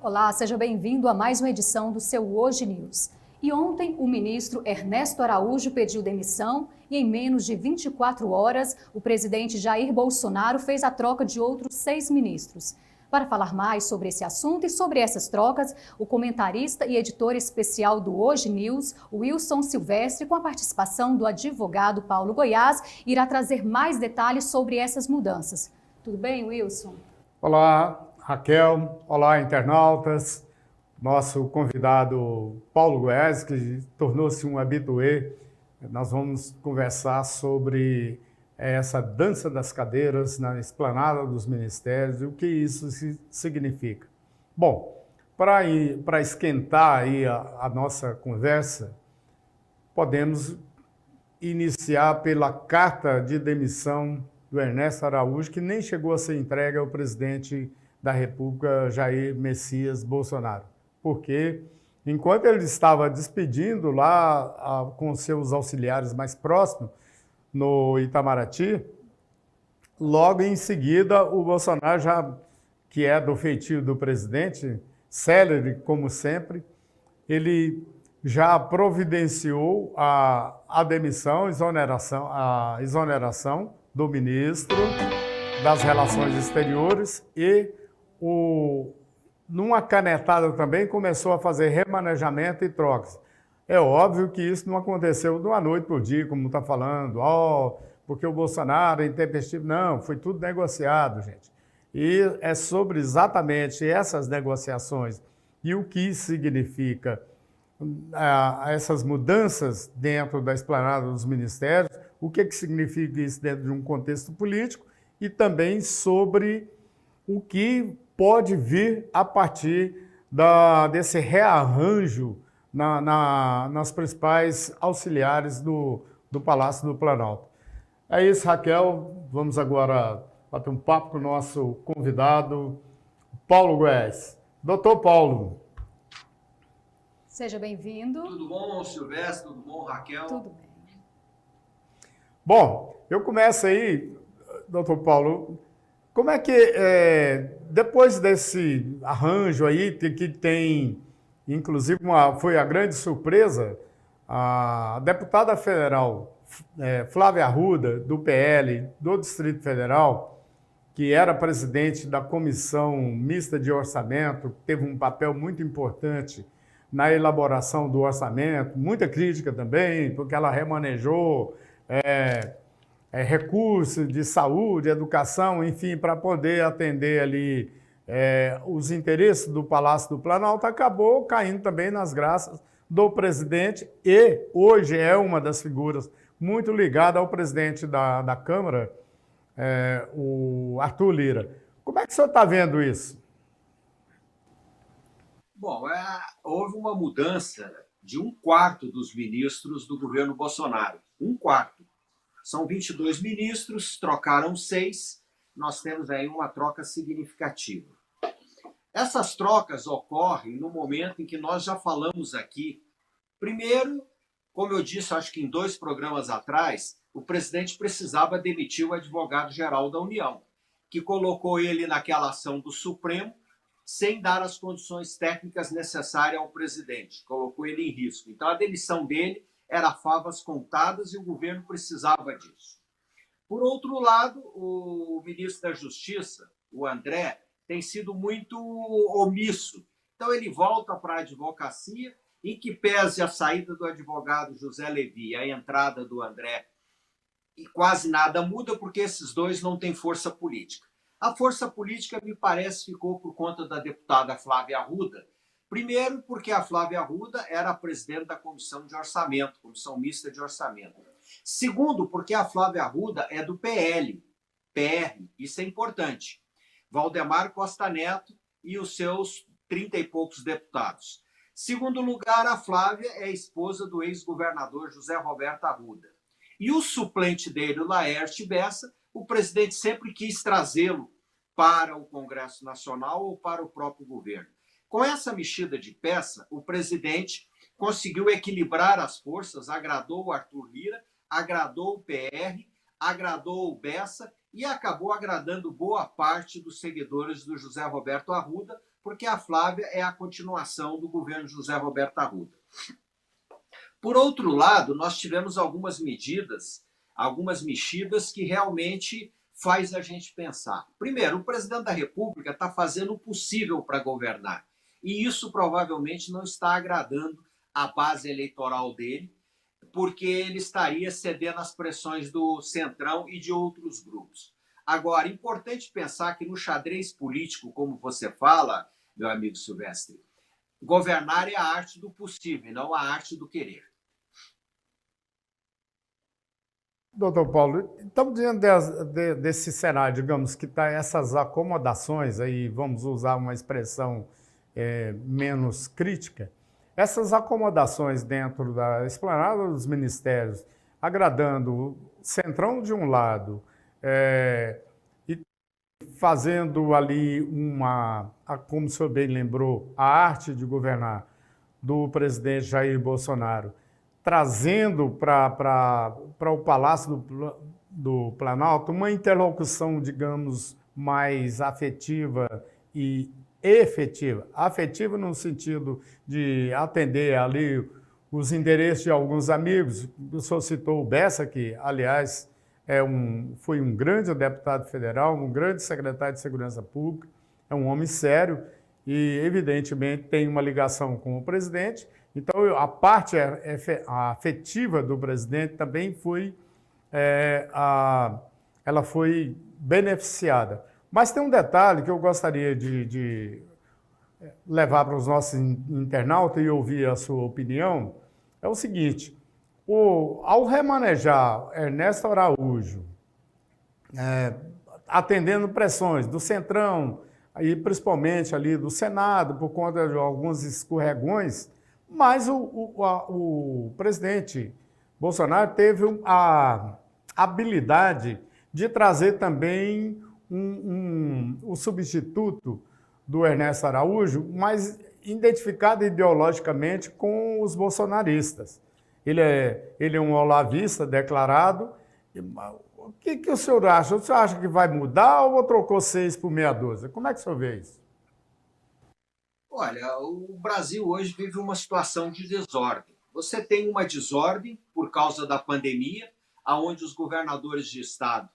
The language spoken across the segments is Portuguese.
Olá, seja bem-vindo a mais uma edição do seu Hoje News. E ontem, o ministro Ernesto Araújo pediu demissão e em menos de 24 horas, o presidente Jair Bolsonaro fez a troca de outros 6 ministros. Para falar mais sobre esse assunto e sobre essas trocas, o comentarista e editor especial do Hoje News, Wilson Silvestre, com a participação do advogado Paulo Goiás, irá trazer mais detalhes sobre essas mudanças. Tudo bem, Wilson? Olá, Raquel. Olá, internautas. Nosso convidado Paulo Goiás, que tornou-se um habitué. Nós vamos conversar sobre essa dança das cadeiras na esplanada dos ministérios e o que isso significa. Bom, para esquentar aí a nossa conversa, podemos iniciar pela carta de demissão do Ernesto Araújo, que nem chegou a ser entregue ao presidente da República, Jair Messias Bolsonaro. Porque, enquanto ele estava despedindo lá com seus auxiliares mais próximos, no Itamaraty, logo em seguida o Bolsonaro, já que é do feitio do presidente, célere como sempre, ele já providenciou a demissão, a exoneração do ministro das Relações Exteriores e, numa canetada também, começou a fazer remanejamento e trocas. É óbvio que isso não aconteceu de uma noite para o dia, como está falando, porque o Bolsonaro é intempestivo. Não, foi tudo negociado, gente. E é sobre exatamente essas negociações e o que significa essas mudanças dentro da esplanada dos ministérios, o que significa isso dentro de um contexto político e também sobre o que pode vir a partir desse rearranjo nas principais auxiliares do Palácio do Planalto. É isso, Raquel. Vamos agora bater um papo com o nosso convidado, Paulo Goiás. Doutor Paulo. Seja bem-vindo. Tudo bom, Silvestre? Tudo bom, Raquel? Tudo bem. Bom, eu começo aí, doutor Paulo, como é que, depois desse arranjo aí, que tem, inclusive, foi a grande surpresa, a deputada federal Flávia Arruda, do PL, do Distrito Federal, que era presidente da Comissão Mista de Orçamento, teve um papel muito importante na elaboração do orçamento, muita crítica também, porque ela remanejou recursos de saúde, educação, enfim, para poder atender ali os interesses do Palácio do Planalto, acabou caindo também nas graças do presidente e hoje é uma das figuras muito ligada ao presidente da Câmara, o Arthur Lira. Como é que o senhor está vendo isso? Bom, houve uma mudança de 1/4 dos ministros do governo Bolsonaro. 1/4. São 22 ministros, trocaram 6, nós temos aí uma troca significativa. Essas trocas ocorrem no momento em que nós já falamos aqui. Primeiro, como eu disse, acho que em 2 programas atrás, o presidente precisava demitir o advogado-geral da União, que colocou ele naquela ação do Supremo, sem dar as condições técnicas necessárias ao presidente, colocou ele em risco. Então, a demissão dele era favas contadas e o governo precisava disso. Por outro lado, o ministro da Justiça, o André, tem sido muito omisso. Então, ele volta para a advocacia, em que pese a saída do advogado José Levi e a entrada do André, e quase nada muda, porque esses dois não têm força política. A força política, me parece, ficou por conta da deputada Flávia Arruda. Primeiro, porque a Flávia Arruda era a presidente da Comissão de Orçamento, Comissão Mista de Orçamento. Segundo, porque a Flávia Arruda é do PL, PR, isso é importante. Valdemar Costa Neto e os seus 30 e poucos deputados. Segundo lugar, a Flávia é esposa do ex-governador José Roberto Arruda. E o suplente dele, o Laerte Bessa, o presidente sempre quis trazê-lo para o Congresso Nacional ou para o próprio governo. Com essa mexida de peça, o presidente conseguiu equilibrar as forças, agradou o Arthur Lira, agradou o PR, agradou o Bessa e acabou agradando boa parte dos seguidores do José Roberto Arruda, porque a Flávia é a continuação do governo José Roberto Arruda. Por outro lado, nós tivemos algumas medidas, algumas mexidas que realmente faz a gente pensar. Primeiro, o presidente da República está fazendo o possível para governar, e isso provavelmente não está agradando a base eleitoral dele, porque ele estaria cedendo às pressões do Centrão e de outros grupos. Agora, importante pensar que no xadrez político, como você fala, meu amigo Silvestre, governar é a arte do possível, não a arte do querer. Doutor Paulo, estamos diante desse cenário, digamos, que está essas acomodações, aí vamos usar uma expressão menos crítica, essas acomodações dentro da esplanada dos ministérios, agradando o Centrão de um lado, e fazendo ali como o senhor bem lembrou, a arte de governar do presidente Jair Bolsonaro, trazendo para o Palácio do Planalto uma interlocução, digamos, mais afetiva e efetiva. Afetiva no sentido de atender ali os interesses de alguns amigos. O senhor citou o Bessa, que, aliás, foi um grande deputado federal, um grande secretário de Segurança Pública, é um homem sério e, evidentemente, tem uma ligação com o presidente. Então, a parte afetiva do presidente também ela foi beneficiada. Mas tem um detalhe que eu gostaria de levar para os nossos internautas e ouvir a sua opinião, é o seguinte, ao remanejar Ernesto Araújo, atendendo pressões do Centrão, e principalmente ali do Senado, por conta de alguns escorregões, mas o presidente Bolsonaro teve a habilidade de trazer também o substituto do Ernesto Araújo, mas identificado ideologicamente com os bolsonaristas. Ele é um olavista declarado. O que o senhor acha? O senhor acha que vai mudar ou trocou 6 por meia dúzia? Como é que o senhor vê isso? Olha, o Brasil hoje vive uma situação de desordem. Você tem uma desordem por causa da pandemia, onde os governadores de estado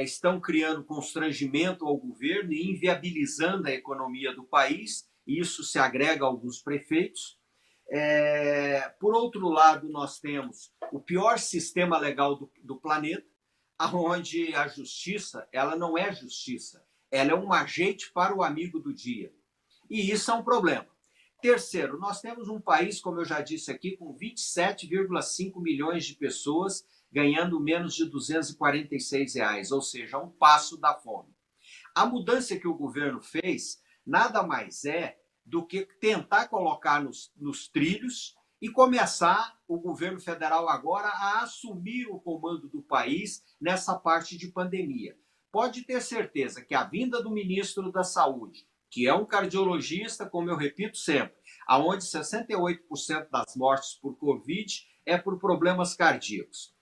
estão criando constrangimento ao governo e inviabilizando a economia do país, e isso se agrega a alguns prefeitos. Por outro lado, nós temos o pior sistema legal do planeta, onde a justiça ela não é justiça, ela é um ajeite para o amigo do dia. E isso é um problema. Terceiro, nós temos um país, como eu já disse aqui, com 27,5 milhões de pessoas ganhando menos de R$246, ou seja, um passo da fome. A mudança que o governo fez nada mais é do que tentar colocar nos trilhos e começar o governo federal agora a assumir o comando do país nessa parte de pandemia. Pode ter certeza que a vinda do ministro da Saúde, que é um cardiologista, como eu repito sempre, onde 68% das mortes por Covid é por problemas cardíacos.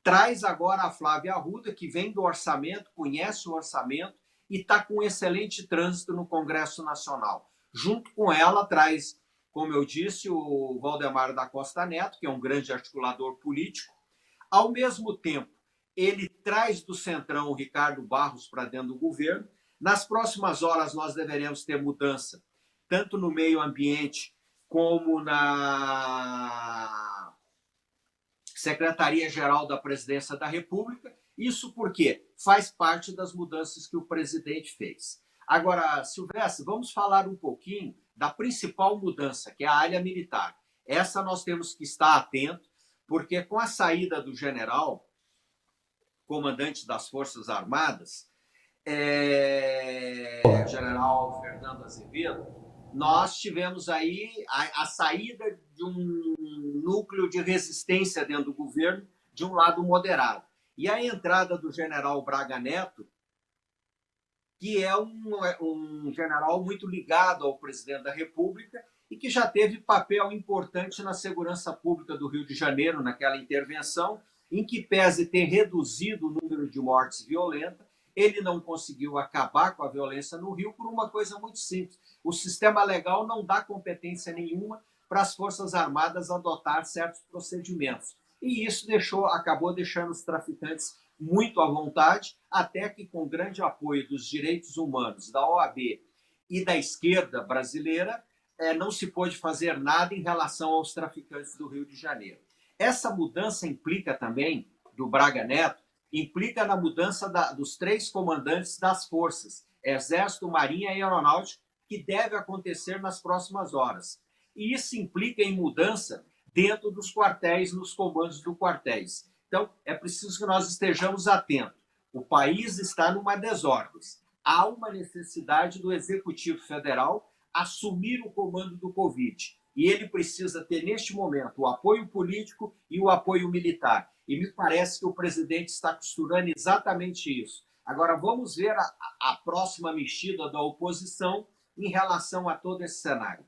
Traz agora a Flávia Arruda, que vem do orçamento, conhece o orçamento e está com excelente trânsito no Congresso Nacional. Junto com ela, traz, como eu disse, o Valdemar da Costa Neto, que é um grande articulador político. Ao mesmo tempo, ele traz do Centrão o Ricardo Barros para dentro do governo. Nas próximas horas, nós deveremos ter mudança, tanto no meio ambiente como na Secretaria-Geral da Presidência da República. Isso porque faz parte das mudanças que o presidente fez. Agora, Silvestre, vamos falar um pouquinho da principal mudança, que é a área militar. Essa nós temos que estar atento, porque com a saída do general, comandante das Forças Armadas, general Fernando Azevedo, nós tivemos aí a saída de um núcleo de resistência dentro do governo, de um lado moderado. E a entrada do general Braga Neto, que é um general muito ligado ao presidente da República e que já teve papel importante na segurança pública do Rio de Janeiro, naquela intervenção, em que pese ter reduzido o número de mortes violentas, Ele não conseguiu acabar com a violência no Rio por uma coisa muito simples. O sistema legal não dá competência nenhuma para as Forças Armadas adotar certos procedimentos. E isso acabou deixando os traficantes muito à vontade, até que, com grande apoio dos direitos humanos, da OAB e da esquerda brasileira, não se pôde fazer nada em relação aos traficantes do Rio de Janeiro. Essa mudança implica também, do Braga Neto, implica na mudança dos 3 comandantes das forças, Exército, Marinha e Aeronáutica, que deve acontecer nas próximas horas. E isso implica em mudança dentro dos quartéis, nos comandos dos quartéis. Então, é preciso que nós estejamos atentos. O país está numa desordem. Há uma necessidade do Executivo Federal assumir o comando do Covid. E ele precisa ter, neste momento, o apoio político e o apoio militar. E me parece que o presidente está costurando exatamente isso. Agora, vamos ver a próxima mexida da oposição em relação a todo esse cenário.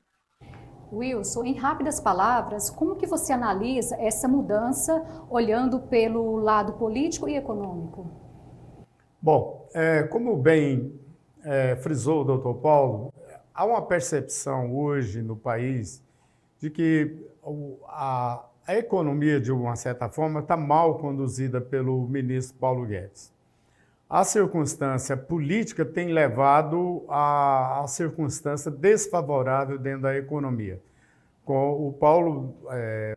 Wilson, em rápidas palavras, como que você analisa essa mudança olhando pelo lado político e econômico? Bom, como bem frisou o doutor Paulo, há uma percepção hoje no país de que a economia, de uma certa forma, está mal conduzida pelo ministro Paulo Guedes. A circunstância política tem levado a circunstância desfavorável dentro da economia. O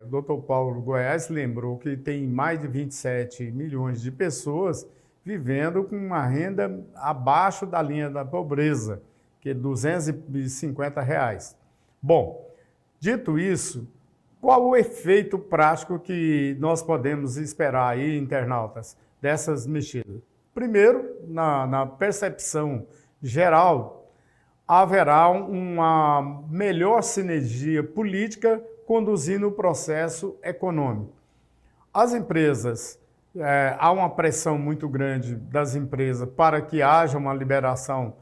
Dr. Paulo Goiás lembrou que tem mais de 27 milhões de pessoas vivendo com uma renda abaixo da linha da pobreza, que é R$ 250. Bom, dito isso, qual o efeito prático que nós podemos esperar aí, internautas, dessas mexidas? Primeiro, na percepção geral, haverá uma melhor sinergia política conduzindo o processo econômico. As empresas, há uma pressão muito grande das empresas para que haja uma liberação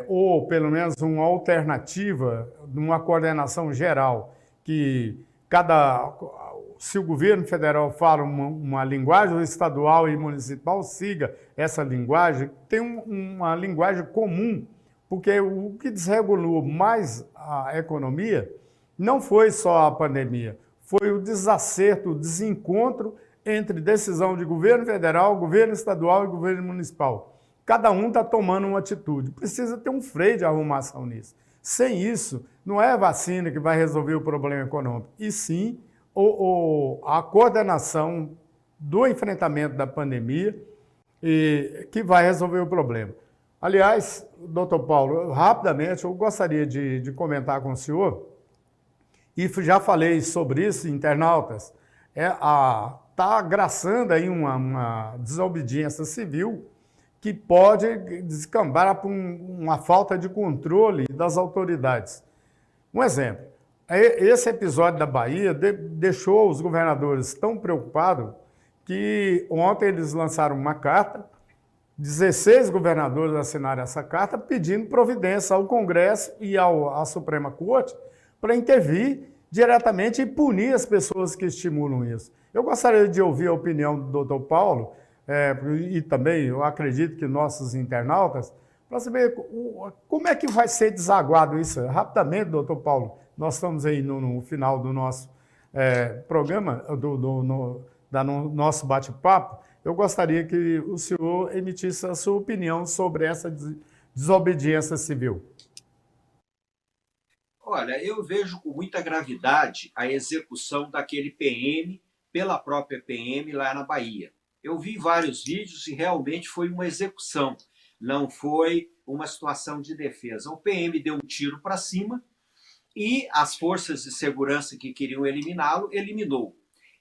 ou pelo menos uma alternativa, uma coordenação geral, que se o governo federal fala uma linguagem, o estadual e municipal siga essa linguagem, tem uma linguagem comum, porque o que desregulou mais a economia não foi só a pandemia, foi o desacerto, o desencontro entre decisão de governo federal, governo estadual e governo municipal. Cada um está tomando uma atitude. Precisa ter um freio de arrumação nisso. Sem isso, não é a vacina que vai resolver o problema econômico, e sim a coordenação do enfrentamento da pandemia que vai resolver o problema. Aliás, doutor Paulo, rapidamente, eu gostaria de comentar com o senhor, e já falei sobre isso, internautas, está agraçando aí uma desobediência civil que pode descambar para uma falta de controle das autoridades. Um exemplo, esse episódio da Bahia deixou os governadores tão preocupados que ontem eles lançaram uma carta, 16 governadores assinaram essa carta pedindo providência ao Congresso e à Suprema Corte para intervir diretamente e punir as pessoas que estimulam isso. Eu gostaria de ouvir a opinião do doutor Paulo, e também eu acredito que nossos internautas, para saber como é que vai ser desaguado isso. Rapidamente, doutor Paulo, nós estamos aí no final do nosso programa, do nosso bate-papo. Eu gostaria que o senhor emitisse a sua opinião sobre essa desobediência civil. Olha, eu vejo com muita gravidade a execução daquele PM pela própria PM lá na Bahia. Eu vi vários vídeos e realmente foi uma execução, não foi uma situação de defesa. O PM deu um tiro para cima e as forças de segurança que queriam eliminá-lo, eliminou.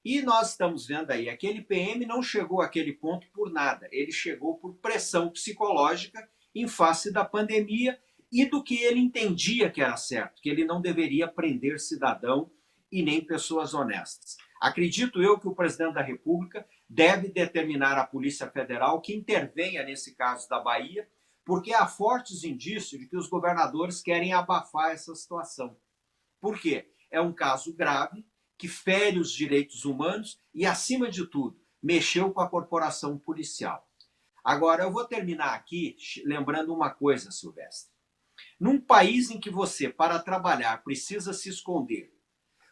E nós estamos vendo aí, aquele PM não chegou àquele ponto por nada, ele chegou por pressão psicológica em face da pandemia e do que ele entendia que era certo, que ele não deveria prender cidadão e nem pessoas honestas. Acredito eu que o presidente da República deve determinar à Polícia Federal que intervenha nesse caso da Bahia, porque há fortes indícios de que os governadores querem abafar essa situação. Por quê? É um caso grave, que fere os direitos humanos e, acima de tudo, mexeu com a corporação policial. Agora, eu vou terminar aqui lembrando uma coisa, Silvestre. Num país em que você, para trabalhar, precisa se esconder,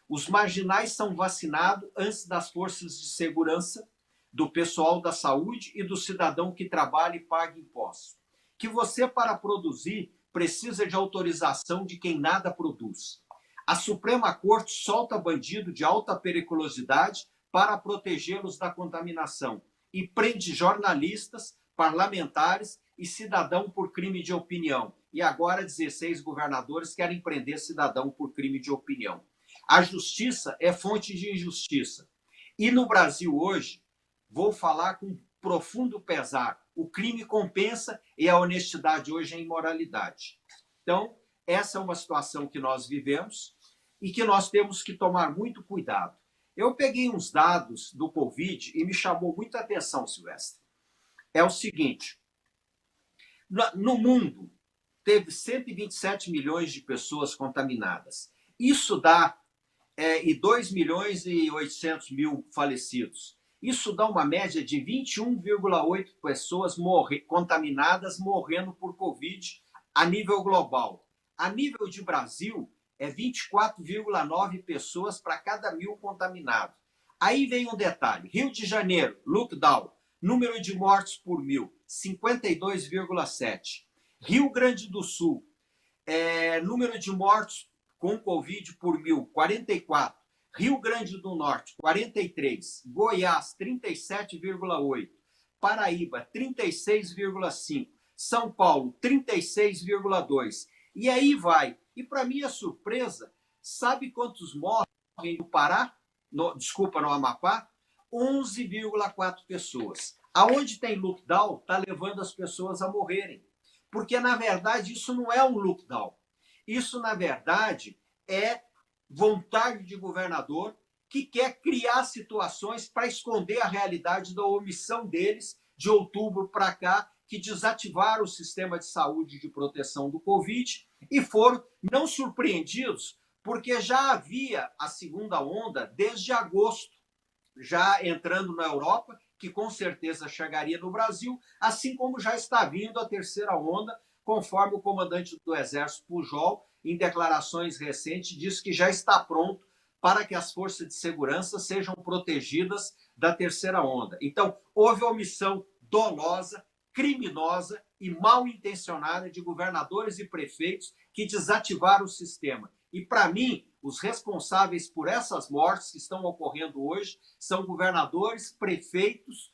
os marginais são vacinados antes das forças de segurança, do pessoal da saúde e do cidadão que trabalha e paga impostos. Que você, para produzir, precisa de autorização de quem nada produz. A Suprema Corte solta bandido de alta periculosidade para protegê-los da contaminação e prende jornalistas, parlamentares e cidadão por crime de opinião. E agora 16 governadores querem prender cidadão por crime de opinião. A justiça é fonte de injustiça. E no Brasil hoje, vou falar com profundo pesar, o crime compensa e a honestidade hoje é imoralidade. Então, essa é uma situação que nós vivemos e que nós temos que tomar muito cuidado. Eu peguei uns dados do Covid e me chamou muita atenção, Silvestre. É o seguinte, no mundo, teve 127 milhões de pessoas contaminadas. Isso dá 2 milhões e 800 mil falecidos. Isso dá uma média de 21,8 pessoas contaminadas morrendo por Covid a nível global. A nível de Brasil, é 24,9 pessoas para cada 1.000 contaminados. Aí vem um detalhe. Rio de Janeiro, lockdown, número de mortes por 1.000, 52,7. Rio Grande do Sul, número de mortes com Covid por 1.000, 44. Rio Grande do Norte, 43. Goiás, 37,8. Paraíba, 36,5. São Paulo, 36,2. E aí vai. E para minha surpresa, sabe quantos morrem no Pará? No Amapá? 11,4 pessoas. Aonde tem lockdown, está levando as pessoas a morrerem. Porque, na verdade, isso não é um lockdown. Isso, na verdade, é vontade de governador que quer criar situações para esconder a realidade da omissão deles de outubro para cá, que desativaram o sistema de saúde de proteção do Covid e foram não surpreendidos, porque já havia a segunda onda desde agosto, já entrando na Europa, que com certeza chegaria no Brasil, assim como já está vindo a terceira onda, conforme o comandante do Exército Pujol, em declarações recentes, disse que já está pronto para que as forças de segurança sejam protegidas da terceira onda. Então, houve omissão dolosa, criminosa e mal intencionada de governadores e prefeitos que desativaram o sistema. E, para mim, os responsáveis por essas mortes que estão ocorrendo hoje são governadores, prefeitos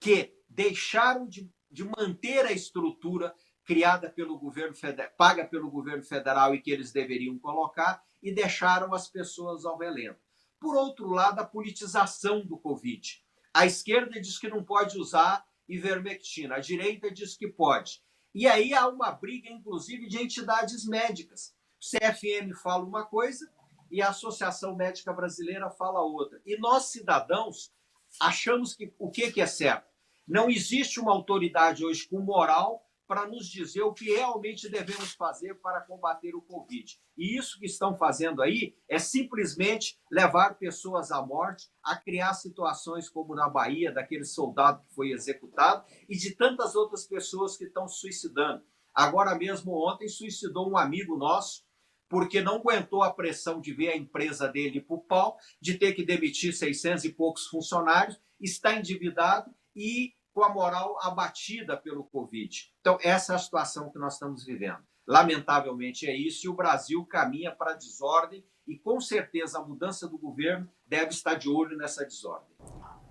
que deixaram de manter a estrutura criada pelo governo federal, paga pelo governo federal e que eles deveriam colocar, e deixaram as pessoas ao relento. Por outro lado, a politização do Covid. A esquerda diz que não pode usar ivermectina, a direita diz que pode. E aí há uma briga, inclusive, de entidades médicas. O CFM fala uma coisa e a Associação Médica Brasileira fala outra. E nós, cidadãos, achamos que o que é certo? Não existe uma autoridade hoje com moral para nos dizer o que realmente devemos fazer para combater o Covid. E isso que estão fazendo aí é simplesmente levar pessoas à morte, a criar situações como na Bahia, daquele soldado que foi executado, e de tantas outras pessoas que estão se suicidando. Agora mesmo, ontem, suicidou um amigo nosso, porque não aguentou a pressão de ver a empresa dele ir para o pau, de ter que demitir 600 e poucos funcionários, está endividado e com a moral abatida pelo Covid. Então, essa é a situação que nós estamos vivendo. Lamentavelmente é isso, e o Brasil caminha para a desordem, e com certeza a mudança do governo deve estar de olho nessa desordem.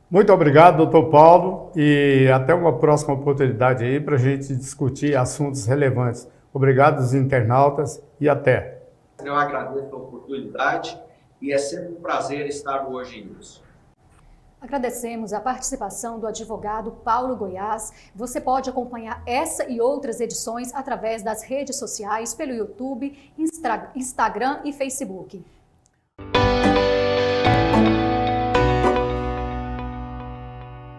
Muito obrigado, doutor Paulo, e até uma próxima oportunidade aí para a gente discutir assuntos relevantes. Obrigado aos internautas e até. Eu agradeço a oportunidade e é sempre um prazer estar hoje nisso. Agradecemos a participação do advogado Paulo Goiás. Você pode acompanhar essa e outras edições através das redes sociais, pelo YouTube, Instagram e Facebook.